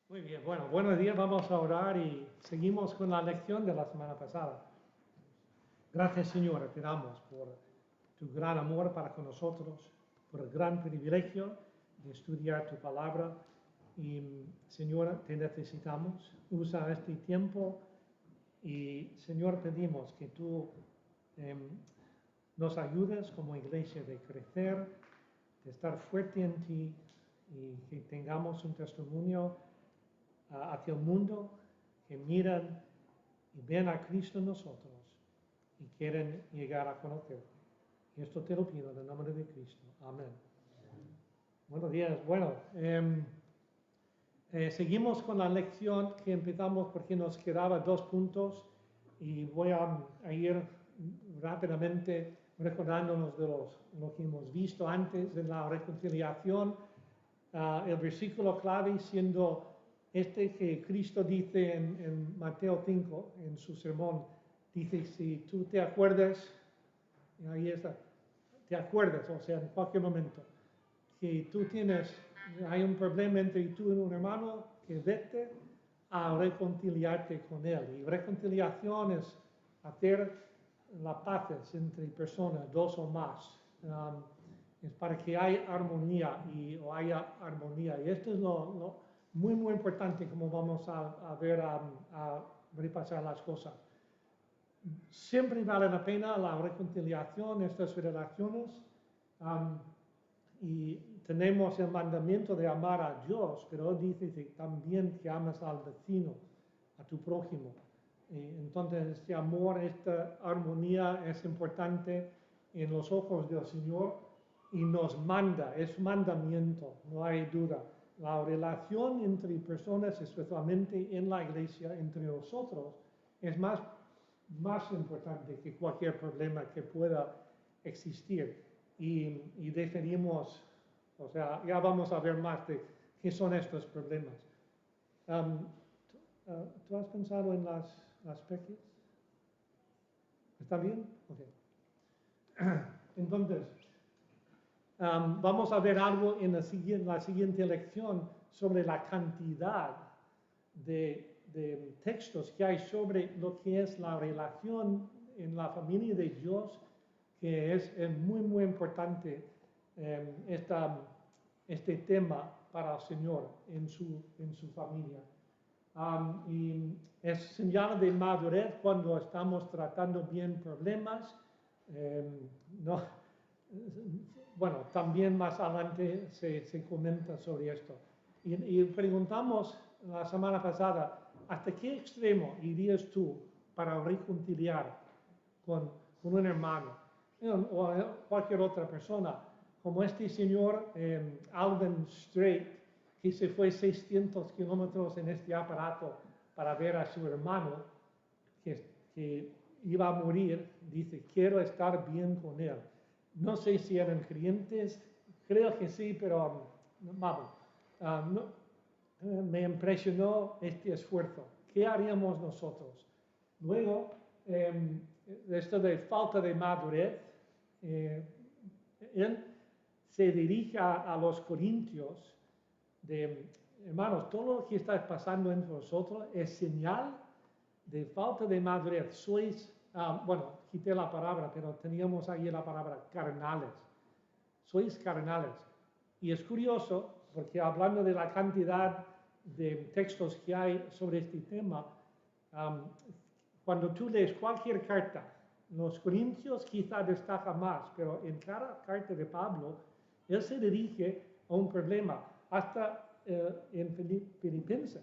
Muy bien, bueno, buenos días, vamos a orar y seguimos con la lección de la semana pasada. Gracias, Señor, te damos por tu gran amor para con nosotros, por el gran privilegio de estudiar tu palabra. Y, Señor, te necesitamos. Usa este tiempo y, Señor, pedimos que tú em, nos ayudes como iglesia de crecer, de estar fuerte en ti y que tengamos un testimonio hacia el mundo que miran y ven a Cristo en nosotros y quieren llegar a conocerte. Y esto te lo pido en el nombre de Cristo. Amén. Buenos días. Bueno, seguimos con la lección que empezamos porque nos quedaban 2 puntos y voy a ir rápidamente recordándonos de lo que hemos visto antes de la reconciliación. El versículo clave siendo este que Cristo dice en Mateo 5, en su sermón, dice, si tú te acuerdas, ahí está, te acuerdas, o sea, en cualquier momento, que tú hay un problema entre tú y un hermano, que vete a reconciliarte con él. Y reconciliación es hacer la paz entre personas, dos o más. Es para que haya armonía o haya armonía. Y esto es lo muy, muy importante como vamos a ver, a repasar las cosas. Siempre vale la pena la reconciliación, estas relaciones. Y tenemos el mandamiento de amar a Dios, pero dice que también que amas al vecino, a tu prójimo. Entonces, este amor, esta armonía es importante en los ojos del Señor y nos manda, es mandamiento, no hay duda. La relación entre personas, especialmente en la iglesia, entre nosotros, es más importante que cualquier problema que pueda existir. Y definimos, o sea, ya vamos a ver más de qué son estos problemas. ¿Tú has pensado en las peques? ¿Está bien? Okay. Entonces, vamos a ver algo en la siguiente lección sobre la cantidad de textos que hay sobre lo que es la relación en la familia de Dios, que es muy, muy importante este tema para el Señor en su familia. Y es señal de madurez cuando estamos tratando bien problemas. No, bueno, también más adelante se comenta sobre esto. Y preguntamos la semana pasada, ¿hasta qué extremo irías tú para reconciliar con un hermano o cualquier otra persona? Como este señor Alvin Strait, que se fue 600 kilómetros en este aparato para ver a su hermano que iba a morir, dice, quiero estar bien con él. No sé si eran creyentes, creo que sí, pero vamos, me impresionó este esfuerzo. ¿Qué haríamos nosotros? Luego, esto de falta de madurez, él se dirige a los corintios de, hermanos, todo lo que está pasando entre vosotros es señal de falta de madurez. Sois, bueno, quité la palabra, pero teníamos ahí la palabra carnales. Sois carnales. Y es curioso, porque hablando de la cantidad de textos que hay sobre este tema, cuando tú lees cualquier carta, los Corintios quizá destaca más, pero en cada carta de Pablo, él se dirige a un problema, hasta en Filipenses,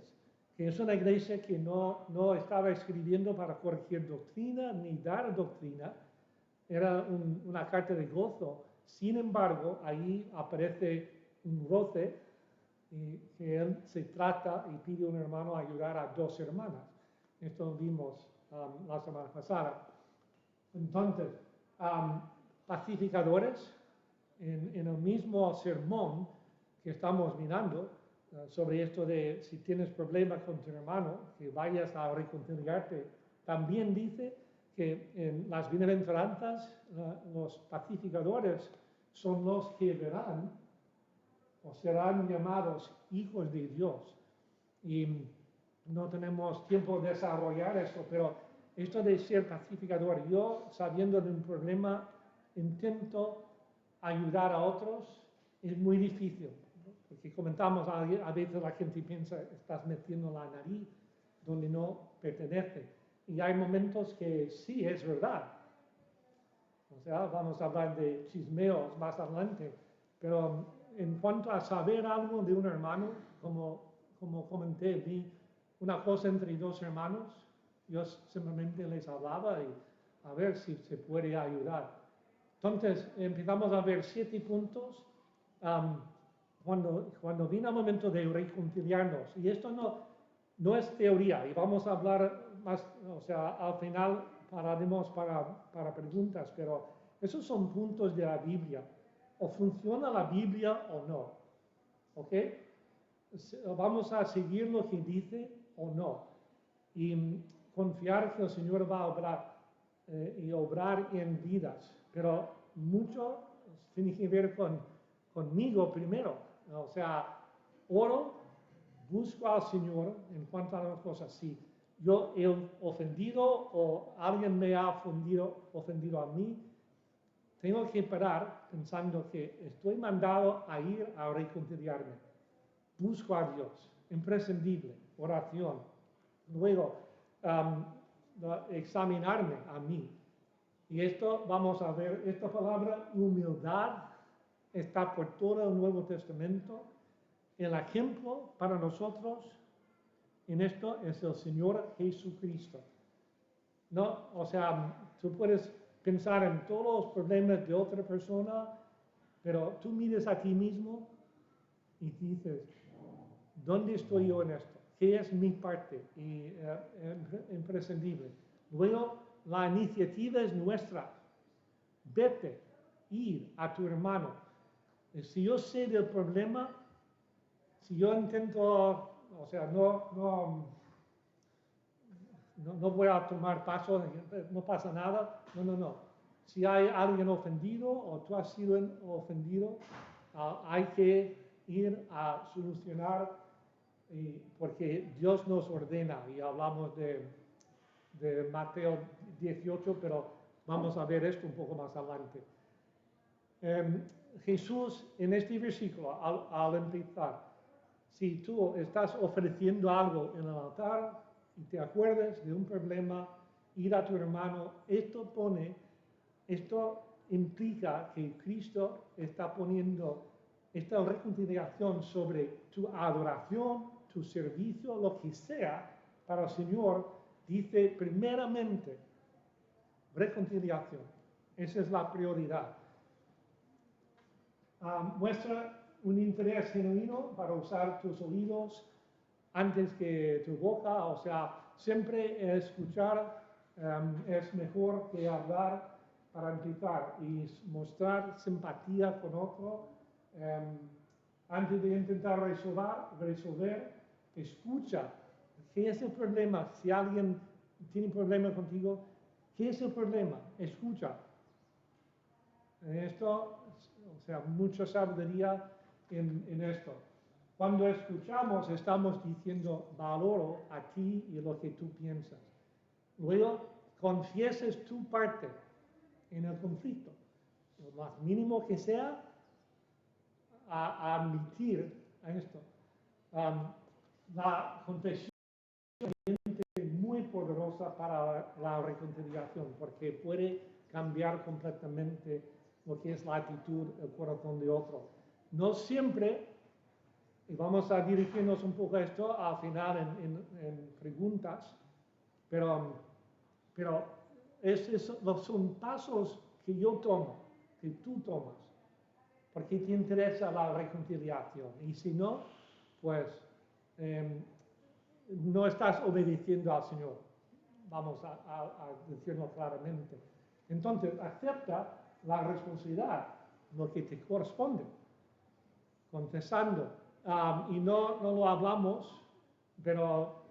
que es una iglesia que no estaba escribiendo para corregir doctrina ni dar doctrina, era una carta de gozo. Sin embargo, ahí aparece un roce y que él se trata y pide a un hermano ayudar a dos hermanas. Esto vimos la semana pasada. Entonces, pacificadores, en el mismo sermón que estamos mirando sobre esto de si tienes problemas con tu hermano, que vayas a reconciliarte, también dice que en las bienaventuranzas los pacificadores son los que verán o serán llamados hijos de Dios. y no tenemos tiempo de desarrollar esto, pero esto de ser pacificador, yo sabiendo de un problema intento ayudar a otros, es muy difícil, ¿no? Porque comentamos, a veces la gente piensa, estás metiendo la nariz donde no pertenece. Y hay momentos que sí, es verdad. O sea, vamos a hablar de chismeos más adelante, pero en cuanto a saber algo de un hermano, como comenté, vi una cosa entre dos hermanos, yo simplemente les hablaba y a ver si se puede ayudar. Entonces, empezamos a ver 7 puntos cuando vino el momento de reconciliarnos. Y esto no es teoría, y vamos a hablar más, o sea, al final pararemos para preguntas, pero esos son puntos de la Biblia. O funciona la Biblia o no. ¿Ok? Vamos a seguir lo que dice o no. Y confiar que el Señor va a obrar y obrar en vidas. Pero mucho tiene que ver conmigo primero. O sea, oro, busco al Señor en cuanto a las cosas. Si yo he ofendido o alguien me ha ofendido a mí, tengo que parar pensando que estoy mandado a ir a reconciliarme. Busco a Dios, imprescindible, oración. Luego, examinarme a mí. Y esto, vamos a ver, esta palabra humildad está por todo el Nuevo Testamento. El ejemplo para nosotros en esto es el Señor Jesucristo. No, o sea, tú puedes pensar en todos los problemas de otra persona, pero tú miras a ti mismo y dices, ¿dónde estoy yo en esto? ¿Qué es mi parte? Y imprescindible. Luego, la iniciativa es nuestra. Vete, ir a tu hermano. Si yo sé del problema, si yo intento, o sea, no voy a tomar pasos, no pasa nada. No. Si hay alguien ofendido o tú has sido ofendido, hay que ir a solucionar, porque Dios nos ordena, y hablamos de Mateo 18, pero vamos a ver esto un poco más adelante. Jesús, en este versículo, al empezar, si tú estás ofreciendo algo en el altar y te acuerdas de un problema, ir a tu hermano, esto implica que Cristo está poniendo esta reconciliación sobre tu adoración, tu servicio, lo que sea, para el Señor, dice primeramente reconciliación. Esa es la prioridad. Muestra un interés genuino para usar tus oídos antes que tu boca, o sea, siempre escuchar es mejor que hablar para empezar y mostrar simpatía con otro. Antes de intentar resolver, escucha. ¿Qué es el problema? Si alguien tiene un problema contigo, ¿qué es el problema? Escucha. Esto, o sea, mucha sabiduría en esto. Cuando escuchamos, estamos diciendo, valoro a ti y lo que tú piensas. Luego, confieses tu parte en el conflicto. Lo más mínimo que sea, a admitir a esto. La confesión es muy poderosa para la reconciliación, porque puede cambiar completamente lo que es la actitud, el corazón de otro. No siempre, y vamos a dirigirnos un poco a esto al final en preguntas, pero son pasos que yo tomo, que tú tomas, porque te interesa la reconciliación. Y si no, pues no estás obedeciendo al Señor. Vamos a decirlo claramente. Entonces, acepta la responsabilidad, lo que te corresponde, confesando. Y no lo hablamos, pero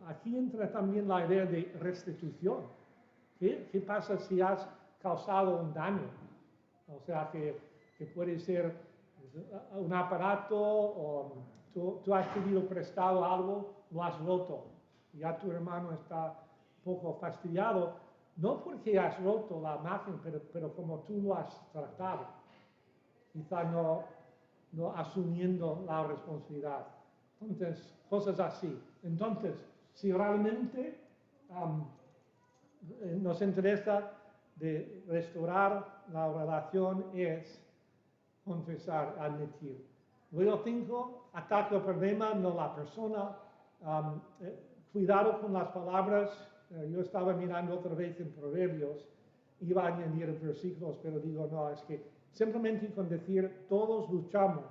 aquí entra también la idea de restitución. ¿Qué pasa si has causado un daño? O sea, que puede ser un aparato o tú has pedido prestado algo, lo has roto. Ya tu hermano está un poco fastidiado, no porque has roto la imagen, pero como tú lo has tratado. Quizá no asumiendo la responsabilidad. Entonces, cosas así. Entonces, si realmente nos interesa de restaurar la relación es confesar, admitir. Luego 5, ataca el problema, no la persona. Cuidado con las palabras. Yo estaba mirando otra vez en Proverbios, iba a añadir versículos, pero digo, no, es que simplemente con decir, todos luchamos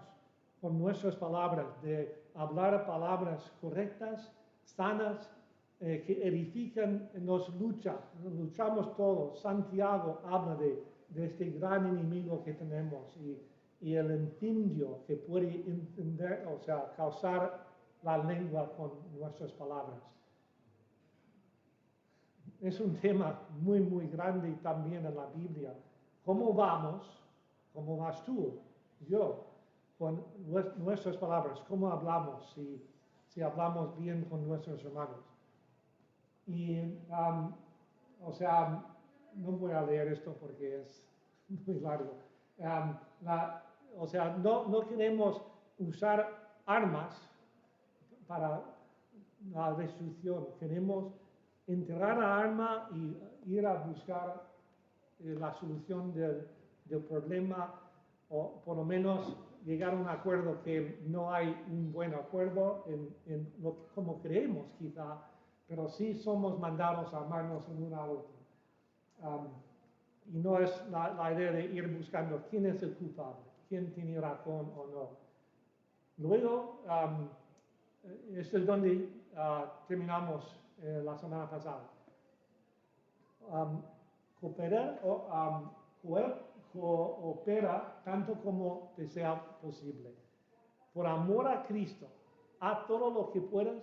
con nuestras palabras, de hablar palabras correctas, sanas, que edifican, luchamos todos. Santiago habla de este gran enemigo que tenemos y el incendio que puede causar la lengua con nuestras palabras. Es un tema muy, muy grande también en la Biblia. ¿Cómo vamos? ¿Cómo vas tú? Yo, con nuestras palabras, ¿cómo hablamos? Si hablamos bien con nuestros hermanos. Y, no voy a leer esto porque es muy largo. No queremos usar armas para la destrucción. Queremos enterrar la arma y ir a buscar la solución del problema, o por lo menos llegar a un acuerdo que no hay un buen acuerdo como creemos quizá, pero sí somos mandados a amarnos en una a otra. Y no es la idea de ir buscando quién es el culpable, quién tiene razón o no. Luego, esto es donde terminamos la semana pasada. Coopera tanto como te sea posible. Por amor a Cristo, haz todo lo que puedas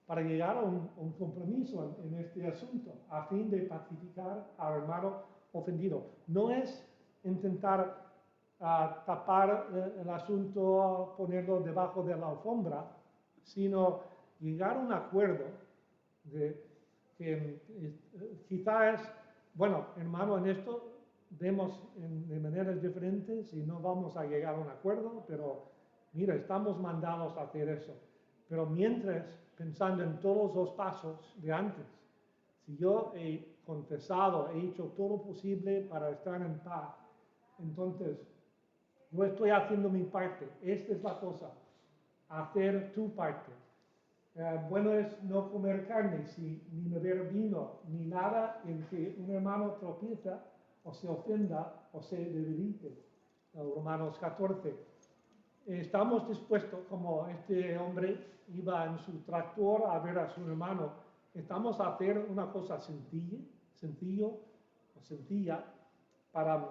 para llegar a un compromiso en este asunto, a fin de pacificar al hermano ofendido. No es intentar tapar el asunto, ponerlo debajo de la alfombra, sino llegar a un acuerdo que quizás, bueno, hermano, en esto vemos de maneras diferentes y no vamos a llegar a un acuerdo, pero mira, estamos mandados a hacer eso. Pero mientras, pensando en todos los pasos de antes, si yo he confesado, he hecho todo lo posible para estar en paz, entonces yo estoy haciendo mi parte. Esta es la cosa, hacer tu parte. Bueno es no comer carne, ni beber vino, ni nada en que un hermano tropieza o se ofenda o se debilite. Romanos 14. Estamos dispuestos, como este hombre iba en su tractor a ver a su hermano, estamos a hacer una cosa sencilla para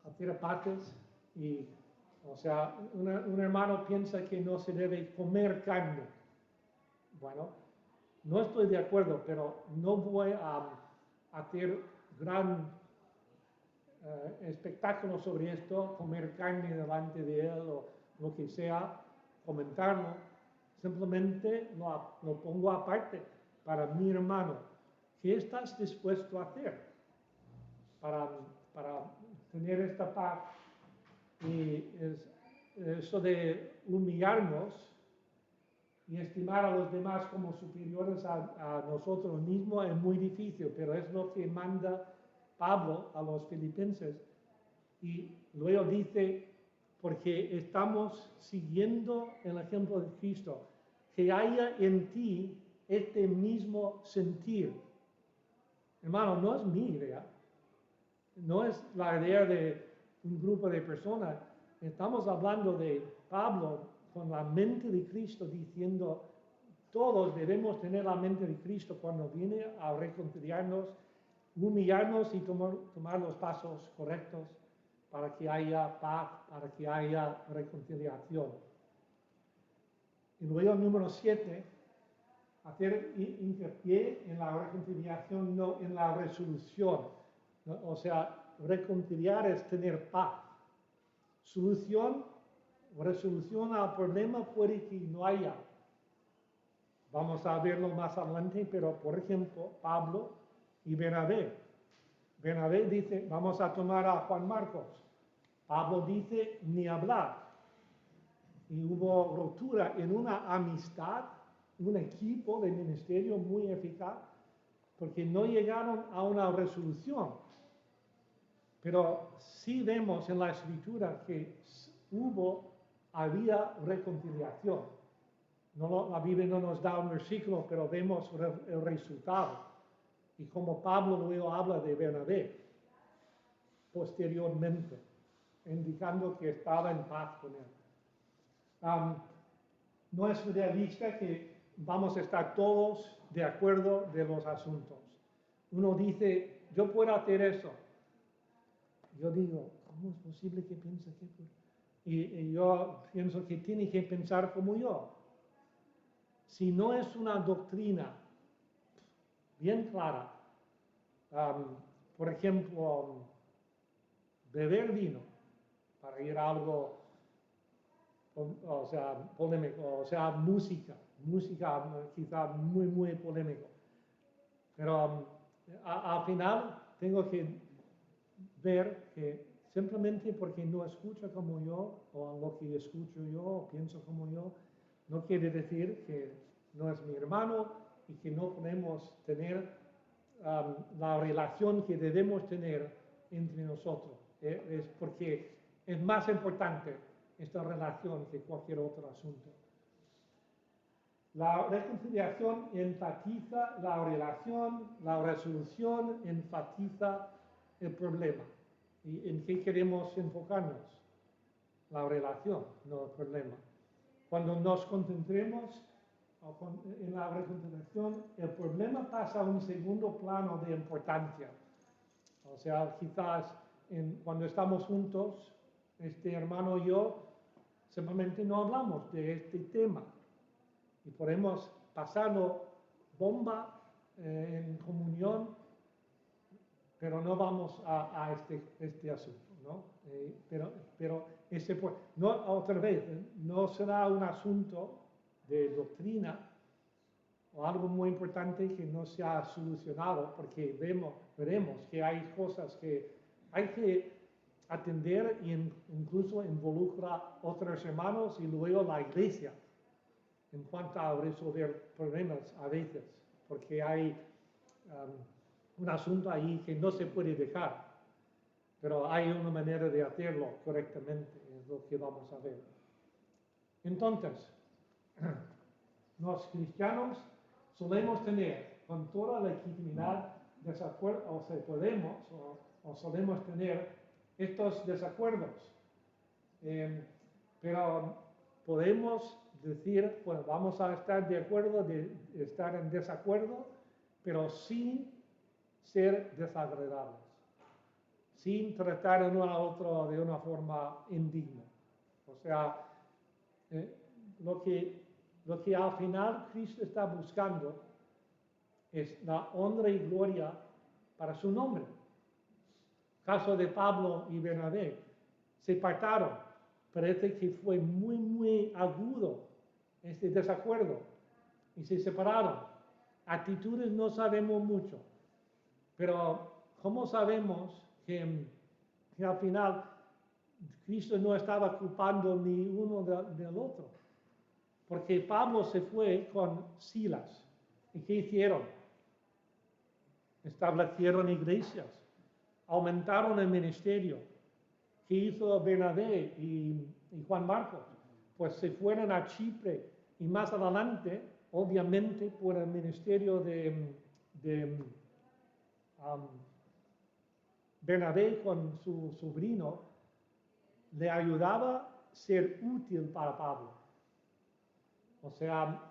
hacer paces y, un hermano piensa que no se debe comer carne. Bueno, no estoy de acuerdo, pero no voy a hacer gran espectáculo sobre esto, comer carne delante de él o lo que sea, comentarlo. Simplemente lo pongo aparte para mi hermano. ¿Qué estás dispuesto a hacer para tener esta paz? Y eso de humillarnos y estimar a los demás como superiores a nosotros mismos es muy difícil, pero es lo que manda Pablo a los filipenses. Y luego dice, porque estamos siguiendo el ejemplo de Cristo, que haya en ti este mismo sentir. Hermano, no es mi idea, no es la idea de un grupo de personas. Estamos hablando de Pablo con la mente de Cristo, diciendo, todos debemos tener la mente de Cristo cuando viene a reconciliarnos, humillarnos y tomar los pasos correctos para que haya paz, para que haya reconciliación. Y luego número 7, hacer hincapié en la reconciliación, no en la resolución. ¿No? O sea, reconciliar es tener paz. Solución resolución al problema puede que no haya. Vamos a verlo más adelante, pero por ejemplo, Pablo y Bernabé. Bernabé dice, vamos a tomar a Juan Marcos. Pablo dice, ni hablar. Y hubo ruptura en una amistad, un equipo de ministerio muy eficaz, porque no llegaron a una resolución. Pero sí vemos en la Escritura que había reconciliación. La Biblia no nos da un versículo, pero vemos el resultado. Y como Pablo luego habla de Bernabé posteriormente, indicando que estaba en paz con él. No es realista que vamos a estar todos de acuerdo de los asuntos. Uno dice, yo puedo hacer eso. Yo digo, ¿cómo es posible que piense que puedo? Y yo pienso que tiene que pensar como yo. Si no es una doctrina bien clara, por ejemplo, beber vino, para ir a algo, o sea, polémico, o sea, música quizá muy, muy polémico. Pero al final tengo que ver que simplemente porque no escucha como yo, o lo que escucho yo, o pienso como yo, no quiere decir que no es mi hermano y que no podemos tener la relación que debemos tener entre nosotros. Es porque es más importante esta relación que cualquier otro asunto. La reconciliación enfatiza la relación, la resolución enfatiza el problema. ¿Y en qué queremos enfocarnos? La relación, no el problema. Cuando nos concentremos en la reconciliación, el problema pasa a un segundo plano de importancia. O sea, quizás cuando estamos juntos, este hermano y yo, simplemente no hablamos de este tema. Y podemos pasarlo bomba en comunión, pero no vamos a este asunto, ¿no? Pero otra vez, no será un asunto de doctrina o algo muy importante que no se ha solucionado, porque veremos que hay cosas que hay que atender e incluso involucra a otros hermanos y luego la iglesia en cuanto a resolver problemas a veces, porque hay un asunto ahí que no se puede dejar, pero hay una manera de hacerlo correctamente, es lo que vamos a ver. Entonces, los cristianos solemos tener con toda legitimidad desacuerdos, o solemos tener estos desacuerdos, pero podemos decir, pues vamos a estar de acuerdo, estar en desacuerdo, pero sin ser desagradables, sin tratar uno a otro de una forma indigna. O sea, lo que al final Cristo está buscando es la honra y gloria para su nombre. Caso de Pablo y Bernabé, se apartaron. Parece que fue muy, muy agudo este desacuerdo y se separaron. Actitudes no sabemos mucho, pero ¿cómo sabemos que al final Cristo no estaba culpando ni uno del otro? Porque Pablo se fue con Silas. ¿Y qué hicieron? Establecieron iglesias, aumentaron el ministerio. ¿Qué hizo Bernabé y Juan Marcos? Pues se fueron a Chipre y más adelante, obviamente por el ministerio de Bernabé con su sobrino, le ayudaba a ser útil para Pablo. O sea,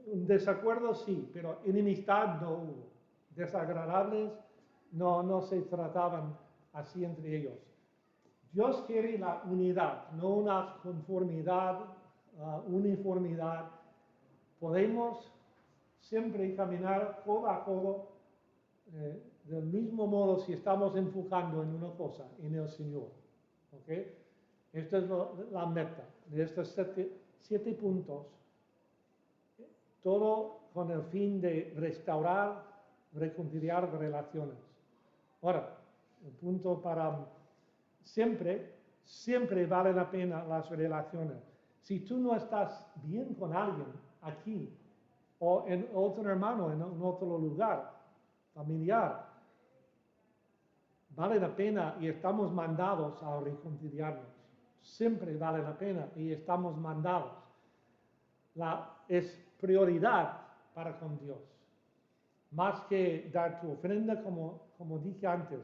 un desacuerdo sí, pero enemistad no hubo. Desagradables no se trataban así entre ellos. Dios quiere la unidad, no una conformidad, uniformidad. Podemos siempre caminar codo a codo del mismo modo si estamos enfocando en una cosa, en el Señor. ¿Okay? Esta es la meta de estos siete puntos, todo con el fin de restaurar, reconciliar relaciones. Ahora, el punto para siempre vale la pena las relaciones. Si tú no estás bien con alguien aquí o en otro hermano, en otro lugar familiar, vale la pena y estamos mandados a reconciliarnos. Siempre vale la pena y estamos mandados. Es prioridad para con Dios. Más que dar tu ofrenda, como dije antes,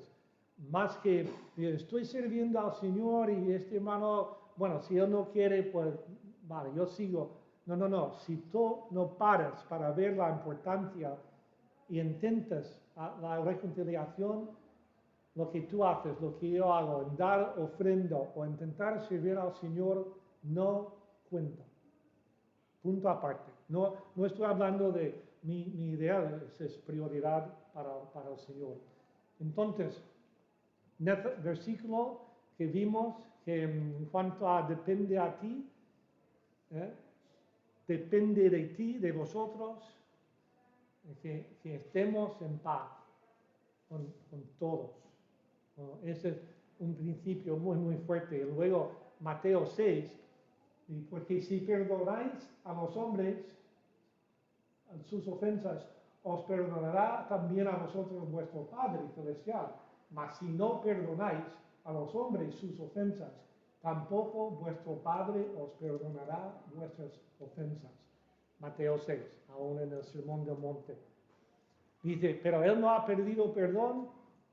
más que estoy sirviendo al Señor y este hermano, bueno, si él no quiere, pues vale, yo sigo. No, si tú no paras para ver la importancia y intentas la reconciliación, lo que tú haces, lo que yo hago, en dar ofrenda o intentar servir al Señor, no cuenta. Punto aparte. No estoy hablando de mi idea, es prioridad para el Señor. Entonces, en el versículo que vimos, que en cuanto a depende a ti, depende de ti, de vosotros, que estemos en paz con todos. Ese es un principio muy fuerte. Y luego, Mateo 6, porque si perdonáis a los hombres sus ofensas, os perdonará también a vosotros vuestro Padre Celestial. Mas si no perdonáis a los hombres sus ofensas, tampoco vuestro Padre os perdonará vuestras ofensas. Mateo 6, aún en el Sermón del Monte. Dice, pero él no ha perdido perdón,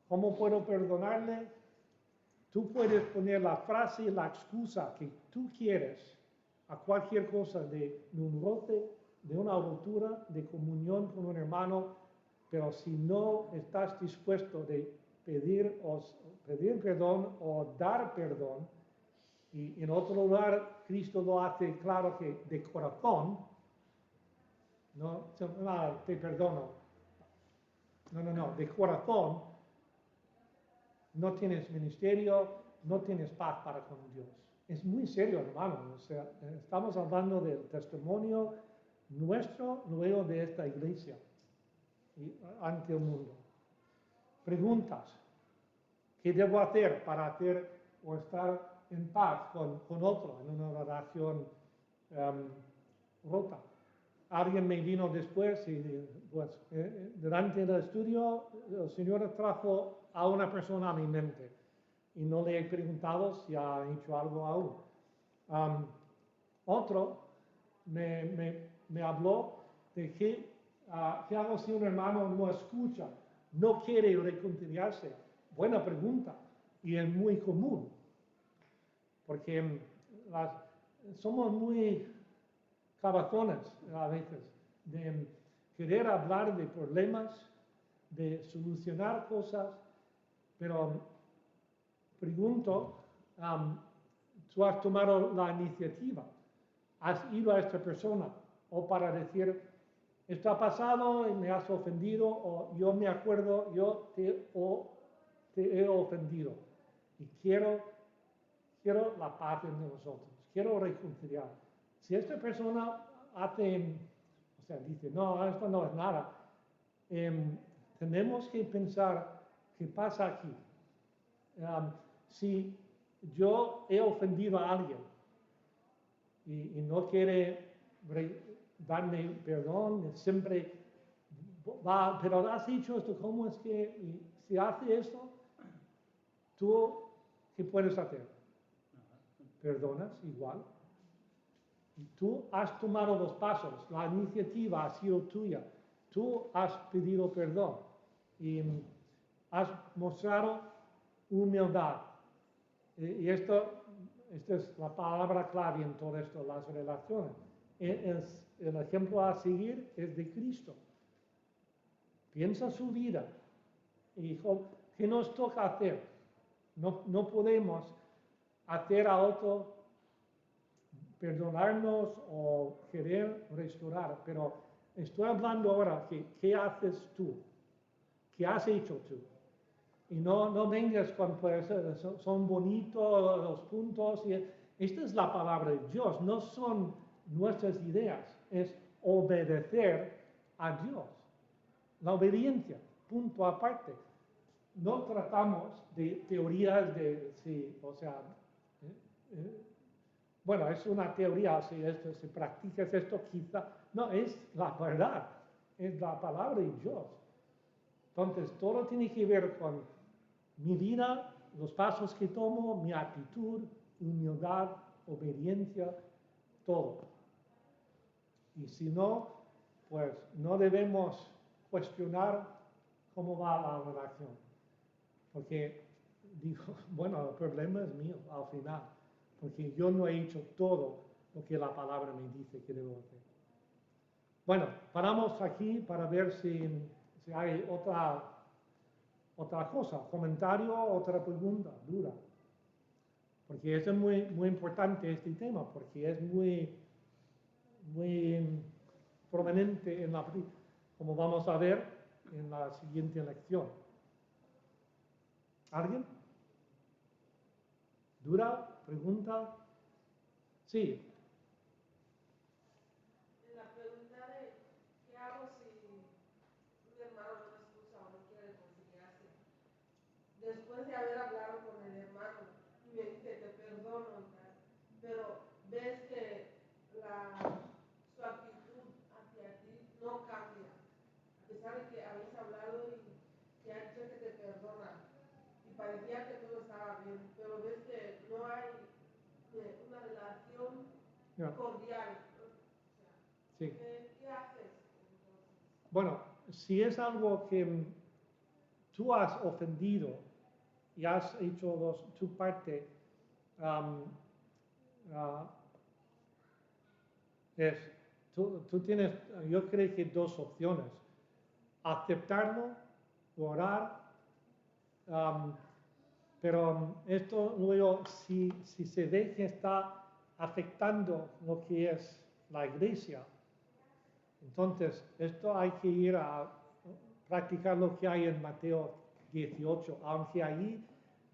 ¿cómo puedo perdonarle? Tú puedes poner la frase, la excusa que tú quieres a cualquier cosa de un roce, de una rotura, de comunión con un hermano, pero si no estás dispuesto de pedir perdón o dar perdón, y en otro lugar Cristo lo hace claro que de corazón, no, te perdono, no, de corazón, no tienes ministerio, no tienes paz para con Dios. Es muy serio, hermano. O sea, estamos hablando del testimonio nuestro luego de esta iglesia y ante el mundo. Preguntas. ¿Qué debo hacer para hacer o estar en paz con otro en una relación rota? Alguien me vino después y pues durante el estudio el Señor trajo a una persona a mi mente y no le he preguntado si ha hecho algo aún. Otro me habló de qué hago si un hermano no escucha, no quiere reconciliarse. Buena pregunta y es muy común porque somos muy cabezones a veces de querer hablar de problemas, de solucionar cosas, pero pregunto, tú has tomado la iniciativa, has ido a esta persona o para decir, esto ha pasado y me has ofendido o yo me acuerdo, yo te he ofendido y quiero la paz entre nosotros, quiero reconciliar. Si esta persona dice, no, esto no es nada, tenemos que pensar qué pasa aquí. Si yo he ofendido a alguien y no quiere darme perdón, siempre va, pero has dicho esto, ¿cómo es que si hace esto, tú qué puedes hacer? ¿Perdonas igual? Tú has tomado los pasos, la iniciativa ha sido tuya, tú has pedido perdón y has mostrado humildad. Y esta es la palabra clave en todo esto, las relaciones. El ejemplo a seguir es de Cristo. Piensa su vida y dijo, ¿qué nos toca hacer? No podemos hacer a otro perdonarnos o querer restaurar, pero estoy hablando ahora que ¿qué haces tú? ¿Qué has hecho tú? Y no vengas con, pues, son bonitos los puntos. Esta es la palabra de Dios, no son nuestras ideas, es obedecer a Dios. La obediencia, punto aparte. No tratamos de teorías de, sí, o sea, eh, eh, bueno, es una teoría, si esto, si practicas esto quizá, no, es la verdad, es la palabra de Dios. Entonces, todo tiene que ver con mi vida, los pasos que tomo, mi actitud, humildad, obediencia, todo. Y si no, pues no debemos cuestionar cómo va la relación. Porque digo, bueno, el problema es mío al final, porque yo no he hecho todo lo que la palabra me dice que debo hacer. Bueno, paramos aquí para ver si hay otra cosa, comentario, otra pregunta, duda. Porque es muy importante este tema, porque es muy prominente en como vamos a ver en la siguiente lección. ¿Alguien? ¿Duda? ¿Pregunta? Sí. En la pregunta de ¿qué hago si un hermano no me escucha o no quiere reconciliarse? Después de haber hablado con el hermano y me dice te perdono, pero ves que su actitud hacia ti no cambia, a pesar de que habéis hablado y ha dicho que te perdona y parecía que todo estaba bien, pero ves que no hay una relación cordial. Sí. ¿Qué haces? Bueno, si es algo que tú has ofendido y has hecho tu parte, tú tienes, yo creo que dos opciones. Aceptarlo, orar, pero esto luego, si se ve que está afectando lo que es la iglesia, entonces esto hay que ir a practicar lo que hay en Mateo 18, aunque ahí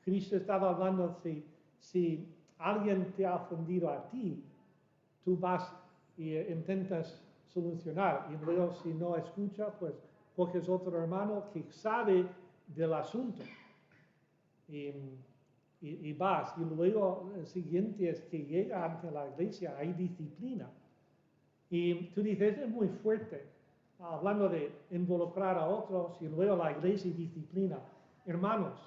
Cristo estaba hablando, si alguien te ha ofendido a ti, tú vas y intentas solucionar, y luego si no escucha, pues coges otro hermano que sabe del asunto y vas. Y luego el siguiente es que llega ante la iglesia, hay disciplina. Y tú dices, es muy fuerte, hablando de involucrar a otros y luego la iglesia y disciplina. Hermanos,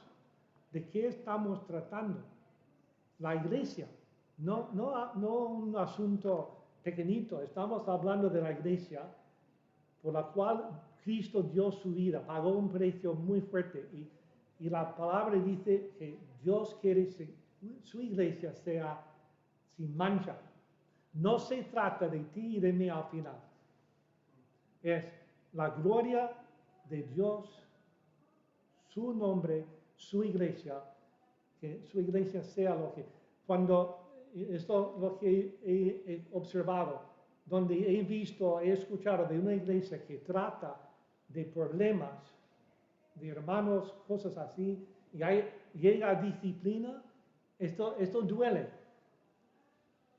¿de qué estamos tratando? La iglesia, no un asunto pequeñito, estamos hablando de la iglesia por la cual Cristo dio su vida, pagó un precio muy fuerte y la palabra dice que Dios quiere que su iglesia sea sin mancha. No se trata de ti y de mí al final. Es la gloria de Dios, su nombre, su iglesia, que su iglesia sea lo que... Cuando esto lo que he observado, donde he visto, he escuchado de una iglesia que trata de problemas, de hermanos, cosas así, y llega a disciplina, esto duele.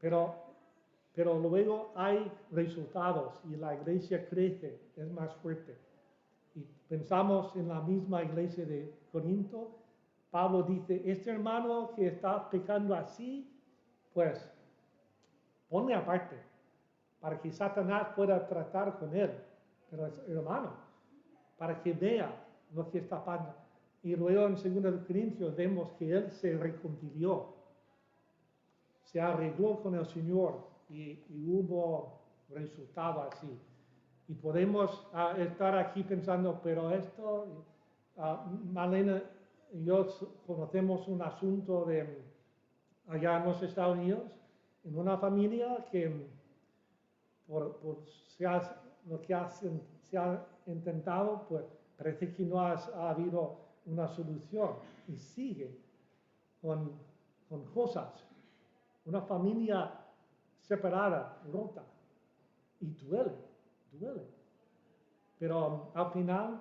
Pero luego hay resultados y la iglesia crece, es más fuerte. Y pensamos en la misma iglesia de Corinto, Pablo dice, este hermano que está pecando así, pues ponle aparte, para que Satanás pueda tratar con él. Pero es hermano, para que vea lo que está pasando. Y luego en 2 Corintios vemos que él se reconcilió, se arregló con el Señor y hubo resultado así. Y podemos estar aquí pensando, pero esto, Malena y yo conocemos un asunto de allá en los Estados Unidos, en una familia que lo que se ha intentado, pues parece que no ha habido una solución y sigue con cosas. Una familia separada, rota, y duele. Pero al final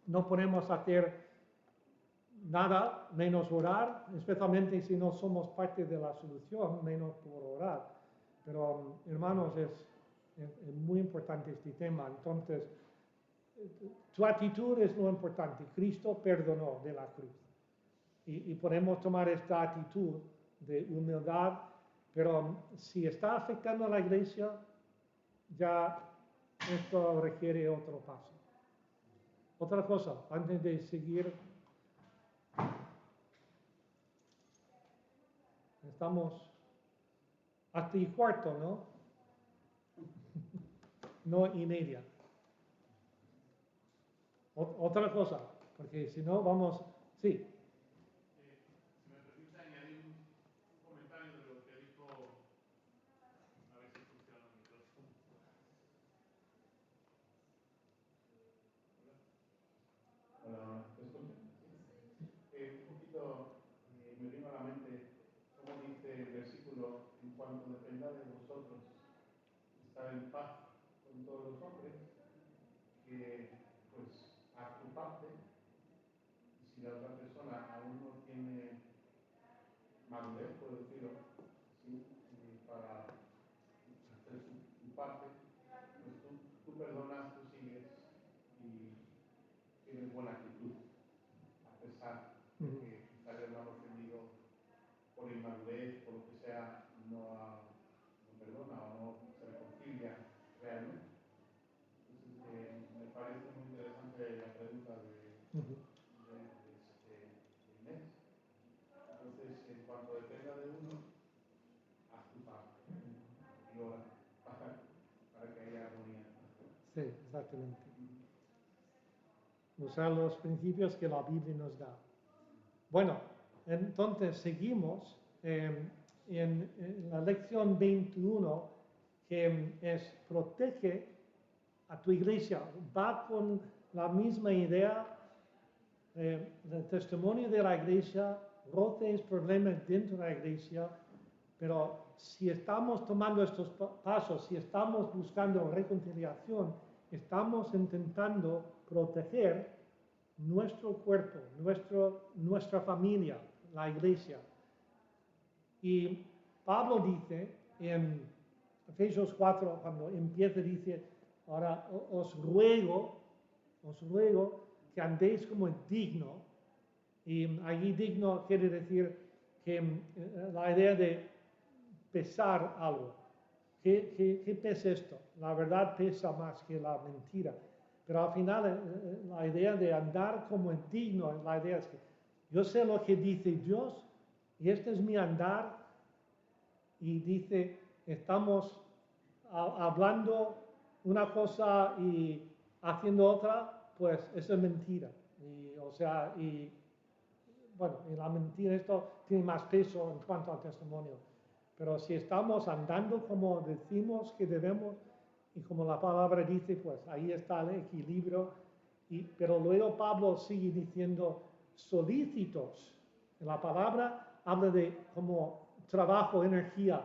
no podemos hacer nada menos orar, especialmente si no somos parte de la solución, menos por orar. Pero, hermanos, es muy importante este tema. Entonces, tu actitud es lo importante. Cristo perdonó de la cruz. Y podemos tomar esta actitud de humildad, pero si está afectando a la iglesia, ya esto requiere otro paso. Otra cosa, antes de seguir, estamos hasta y cuarto, ¿no? No y media. Otra cosa, porque si no vamos, sí. Si me permite añadir un comentario de lo que dijo, a ver si funciona el micrófono. Hola, ¿te escuchan? Un poquito me vino a la mente cómo dice el versículo: en cuanto dependa de vosotros estar en paz con todos los hombres, que pues haz tu parte, y si la otra persona aún no tiene madurez, por decirlo así, para hacer su parte, pues tú perdonas, tú sigues y tienes buena actitud, a pesar de que quizá el hermano ofendido por inmadurez, por lo que sea, no perdona o no se reconcilia realmente. Entonces, me parece muy interesante la pregunta de Inés. Entonces, en cuanto dependa de uno, haz tu parte y ora para que haya armonía. Sí, exactamente. Usar los principios que la Biblia nos da. Bueno, entonces seguimos en la lección 21, que es protege a tu iglesia. Va con la misma idea del testimonio de la iglesia, roces, problemas dentro de la iglesia, pero si estamos tomando estos pasos, si estamos buscando reconciliación, estamos intentando proteger nuestro cuerpo, nuestra familia, la iglesia. Y Pablo dice en Efesios 4, cuando empieza, dice, ahora os ruego que andéis como digno. Y allí digno quiere decir que la idea de pesar algo. ¿Qué pesa esto? La verdad pesa más que la mentira. Pero al final la idea de andar como digno, la idea es que yo sé lo que dice Dios y este es mi andar, y dice, estamos hablando una cosa y haciendo otra, pues eso es mentira. Y, o sea, y bueno, y la mentira, esto tiene más peso en cuanto al testimonio. Pero si estamos andando como decimos que debemos, y como la palabra dice, pues ahí está el equilibrio. Pero luego Pablo sigue diciendo solícitos. La palabra habla de como trabajo, energía,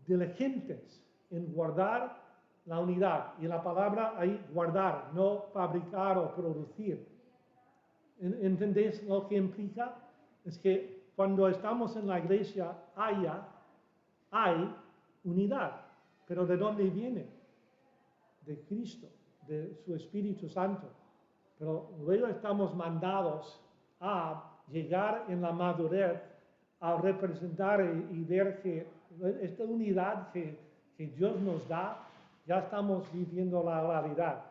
diligentes en guardar la unidad. Y la palabra ahí, guardar, no fabricar o producir. ¿Entendéis lo que implica? Es que cuando estamos en la iglesia hay unidad. ¿Pero de dónde viene? De Cristo, de su Espíritu Santo. Pero luego estamos mandados a llegar en la madurez a representar y ver que esta unidad que Dios nos da, ya estamos viviendo la realidad,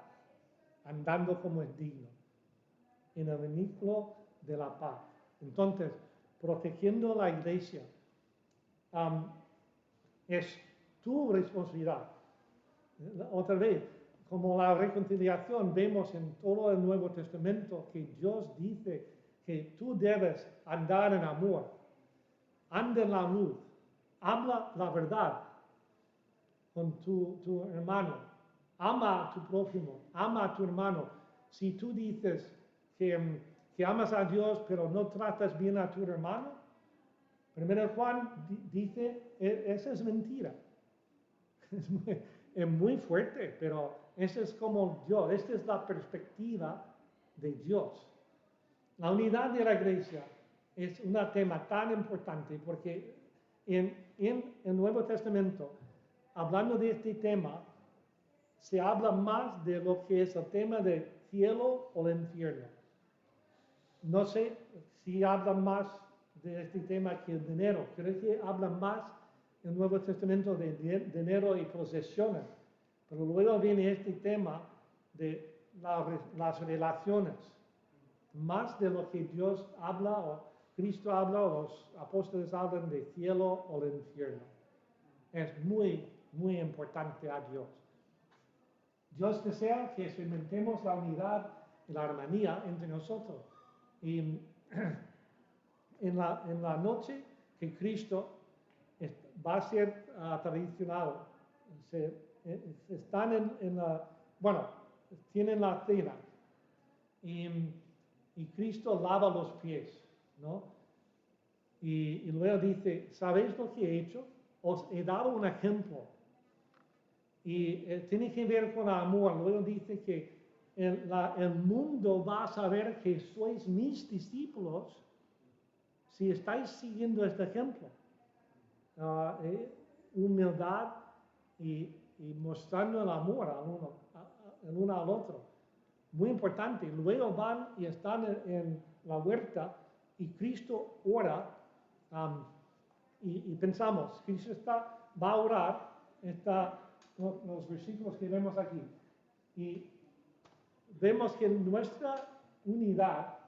andando como es digno, en el vehículo de la paz. Entonces, protegiendo la iglesia es tu responsabilidad. Otra vez, como la reconciliación, vemos en todo el Nuevo Testamento que Dios dice que tú debes andar en amor, anda en la luz, habla la verdad con tu hermano, ama a tu prójimo, ama a tu hermano. Si tú dices que amas a Dios pero no tratas bien a tu hermano, primero Juan dice, esa es mentira. Es muy fuerte, pero esa es como Dios, esta es la perspectiva de Dios. La unidad de la iglesia es un tema tan importante porque en el Nuevo Testamento, hablando de este tema, se habla más de lo que es el tema del cielo o el infierno. No sé si hablan más de este tema que el dinero. Creo que hablan más en el Nuevo Testamento de dinero y posesiones. Pero luego viene este tema de las relaciones. Más de lo que Dios habla o Cristo habla o los apóstoles hablan de cielo o el infierno. Es muy, muy importante a Dios. Dios desea que experimentemos la unidad y la armonía entre nosotros. Y en la noche que Cristo va a ser tradicional, están tienen la cena y Cristo lava los pies, ¿no? Y luego dice, ¿sabéis lo que he hecho? Os he dado un ejemplo. Y tiene que ver con amor. Luego dice que el mundo va a saber que sois mis discípulos si estáis siguiendo este ejemplo. Humildad y mostrando el amor el uno al otro. Muy importante. Luego van y están en la huerta y Cristo ora y pensamos, Cristo va a orar, los versículos que vemos aquí. Y vemos que nuestra unidad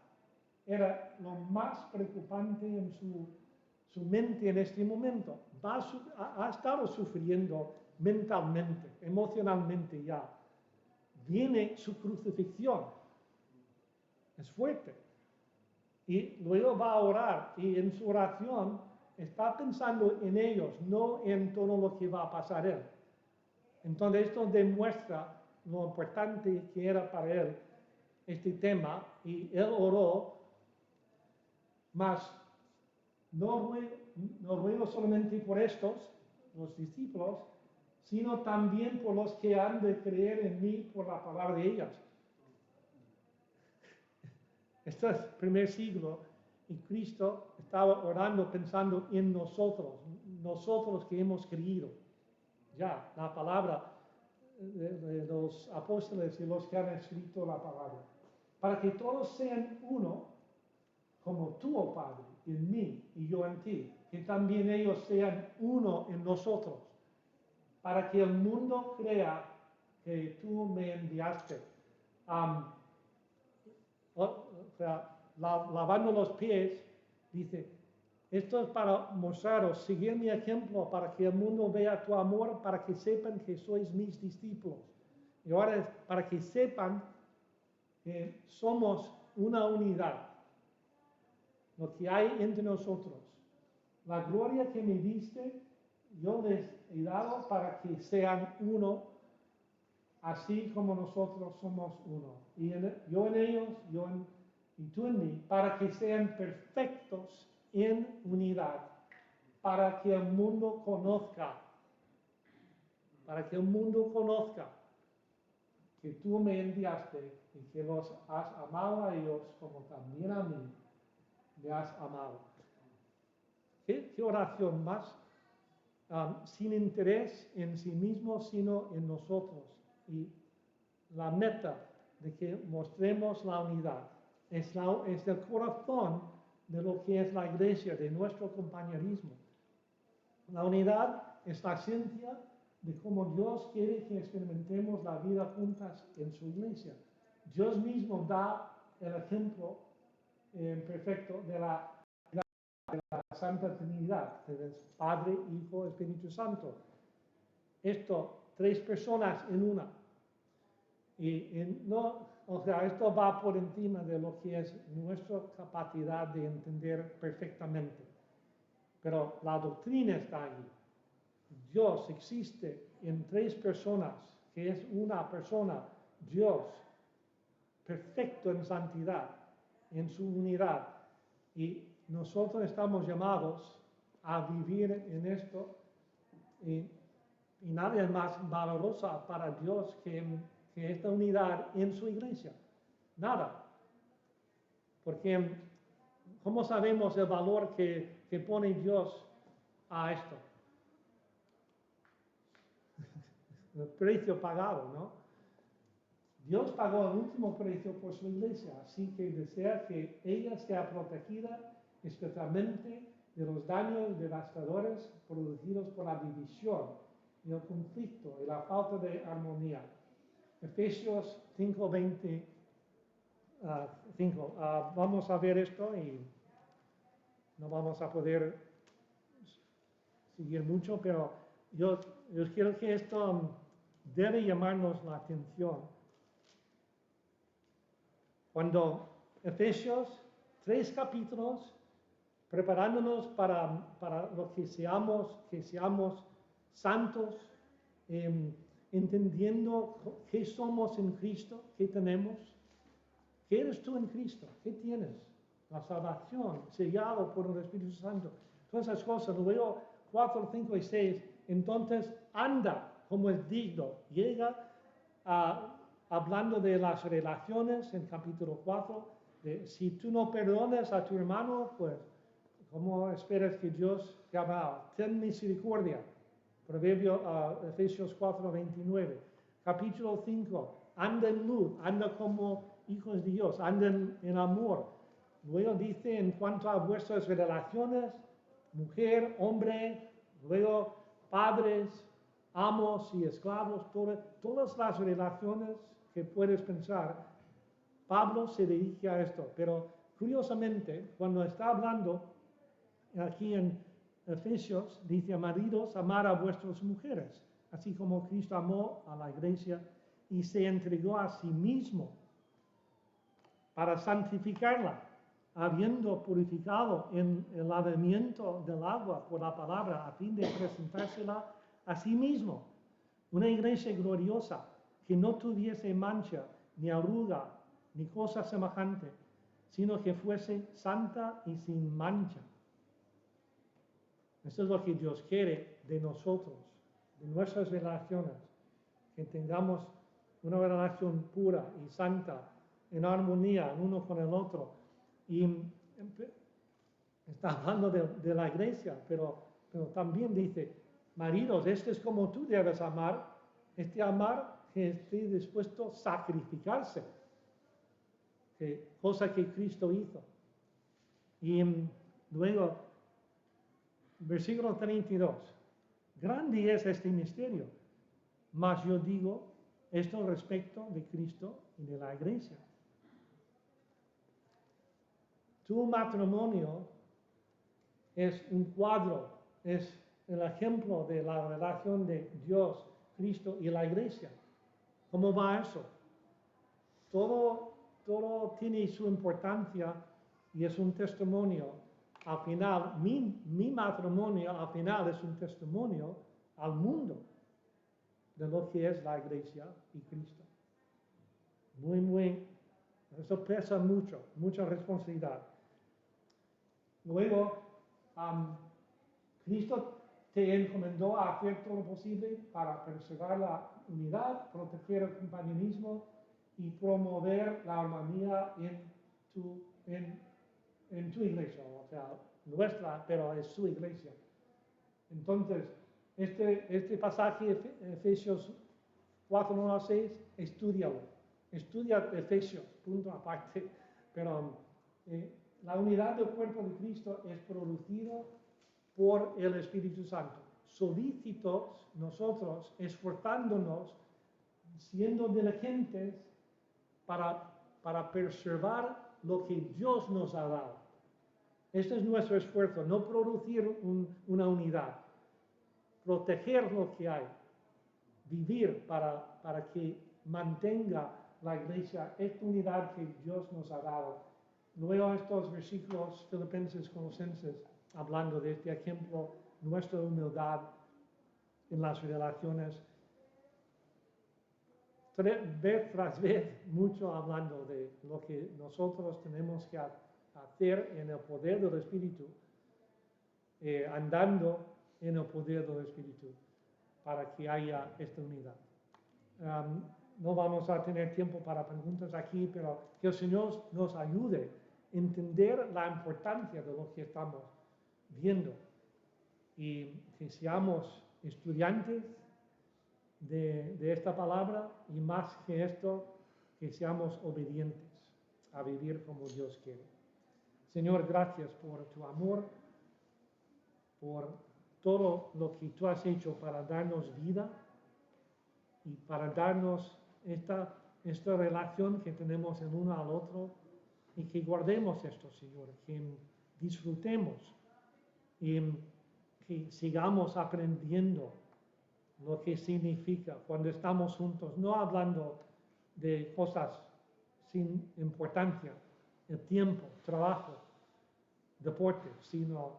era lo más preocupante en su mente en este momento. Ha estado sufriendo mentalmente, emocionalmente ya. Viene su crucifixión. Es fuerte. Y luego va a orar y en su oración está pensando en ellos, no en todo lo que va a pasar él. Entonces esto demuestra lo importante que era para él este tema y él oró, mas no ruego solamente por estos, los discípulos, sino también por los que han de creer en mí por la palabra de ellas. Este es el primer siglo y Cristo estaba orando pensando en nosotros que hemos creído. Ya, la palabra de los apóstoles y los que han escrito la palabra. Para que todos sean uno, como tú, oh Padre, en mí y yo en ti, que también ellos sean uno en nosotros, para que el mundo crea que tú me enviaste. Lavando los pies, dice, esto es para mostraros, seguir mi ejemplo, para que el mundo vea tu amor, para que sepan que sois mis discípulos. Y ahora es para que sepan que somos una unidad, lo que hay entre nosotros. La gloria que me diste, yo les he dado para que sean uno, así como nosotros somos uno. Y yo en ellos, y tú en mí, para que sean perfectos en unidad, para que el mundo conozca, que tú me enviaste y que los has amado a ellos como también a mí me has amado. ¿Qué oración más? Sin interés en sí mismo, sino en nosotros. Y la meta de que mostremos la unidad es el corazón de lo que es la iglesia, de nuestro compañerismo. La unidad es la esencia de cómo Dios quiere que experimentemos la vida juntas en su iglesia. Dios mismo da el ejemplo perfecto de la Santa Trinidad, del Padre, Hijo, Espíritu Santo. Esto, 3 personas en una. Esto va por encima de lo que es nuestra capacidad de entender perfectamente. Pero la doctrina está ahí. Dios existe en 3 personas, que es una persona, Dios, perfecto en santidad, en su unidad. Y nosotros estamos llamados a vivir en esto y nadie es más valorosa para Dios que esta unidad en su iglesia. Nada. Porque, ¿cómo sabemos el valor que pone Dios a esto? El precio pagado, ¿no? Dios pagó el último precio por su iglesia, así que desea que ella sea protegida especialmente de los daños devastadores producidos por la división y el conflicto y la falta de armonía. Efesios 5:25. Vamos a ver esto y no vamos a poder seguir mucho, pero yo quiero que esto debe llamarnos la atención. Cuando Efesios, 3 capítulos, preparándonos para lo que seamos santos, entendiendo qué somos en Cristo, qué tenemos. ¿Qué eres tú en Cristo? ¿Qué tienes? La salvación, sellado por el Espíritu Santo. Todas esas cosas. Luego 4, 5 y 6. Entonces anda como es digno. Llega hablando de las relaciones en capítulo 4. Si tú no perdonas a tu hermano, pues ¿cómo esperas que Dios te ama? Ten misericordia. Efesios 4, 29. Capítulo 5. Anda en luz, anda como hijos de Dios, anden en amor. Luego dice en cuanto a vuestras relaciones, mujer, hombre, luego padres, amos y esclavos, todas las relaciones que puedes pensar, Pablo se dirige a esto. Pero curiosamente, cuando está hablando aquí en Efesios, dice, maridos, amar a vuestras mujeres, así como Cristo amó a la iglesia y se entregó a sí mismo para santificarla, habiendo purificado en el lavamiento del agua por la palabra, a fin de presentársela a sí mismo, una iglesia gloriosa, que no tuviese mancha, ni arruga, ni cosa semejante, sino que fuese santa y sin mancha. Eso es lo que Dios quiere de nosotros, de nuestras relaciones, que tengamos una relación pura y santa, en armonía el uno con el otro. Y está hablando de la iglesia, pero también dice, maridos, este es como tú debes amar, amar que esté dispuesto a sacrificarse, cosa que Cristo hizo. Y luego, versículo 32, grande es este misterio, mas yo digo esto respecto de Cristo y de la iglesia. Tu matrimonio es un cuadro, es el ejemplo de la relación de Dios, Cristo y la iglesia. ¿Cómo va eso? Todo tiene su importancia y es un testimonio. Al final, mi matrimonio al final es un testimonio al mundo de lo que es la iglesia y Cristo. Eso pesa mucho, mucha responsabilidad. Luego, Cristo te encomendó a hacer todo lo posible para preservar la unidad, proteger el compañerismo y promover la armonía en tu iglesia, o sea, nuestra, pero es su iglesia. Entonces, este pasaje, Efesios 4, 1 a 6, estúdialo. Estudia Efesios, punto aparte, pero la unidad del cuerpo de Cristo es producido por el Espíritu Santo. Solícitos nosotros, esforzándonos, siendo diligentes para preservar lo que Dios nos ha dado. Este es nuestro esfuerzo, no producir una unidad, proteger lo que hay, vivir para que mantenga la iglesia esta unidad que Dios nos ha dado. Luego estos versículos Filipenses, Colosenses, hablando de este ejemplo, nuestra humildad en las relaciones, vez tras vez, mucho hablando de lo que nosotros tenemos que hacer en el poder del Espíritu, andando en el poder del Espíritu, para que haya esta unidad. No vamos a tener tiempo para preguntas aquí, pero que el Señor nos ayude entender la importancia de lo que estamos viendo y que seamos estudiantes de esta palabra y más que esto, que seamos obedientes a vivir como Dios quiere. Señor, gracias por tu amor, por todo lo que tú has hecho para darnos vida y para darnos esta relación que tenemos el uno al otro y que guardemos esto, Señor, que disfrutemos y que sigamos aprendiendo lo que significa cuando estamos juntos, no hablando de cosas sin importancia, el tiempo, trabajo, deporte, sino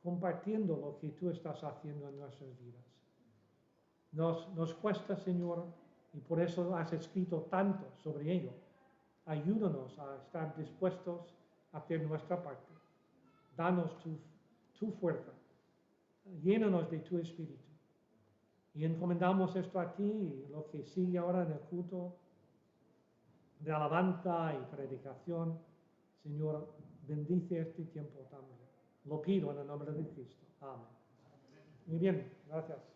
compartiendo lo que tú estás haciendo en nuestras vidas. Nos cuesta, Señor, y por eso has escrito tanto sobre ello. Ayúdanos a estar dispuestos a hacer nuestra parte. Danos tu fuerza. Llénanos de tu espíritu. Y encomendamos esto a ti y lo que sigue ahora en el culto de alabanza y predicación. Señor, bendice este tiempo también. Lo pido en el nombre de Cristo. Amén. Muy bien, gracias.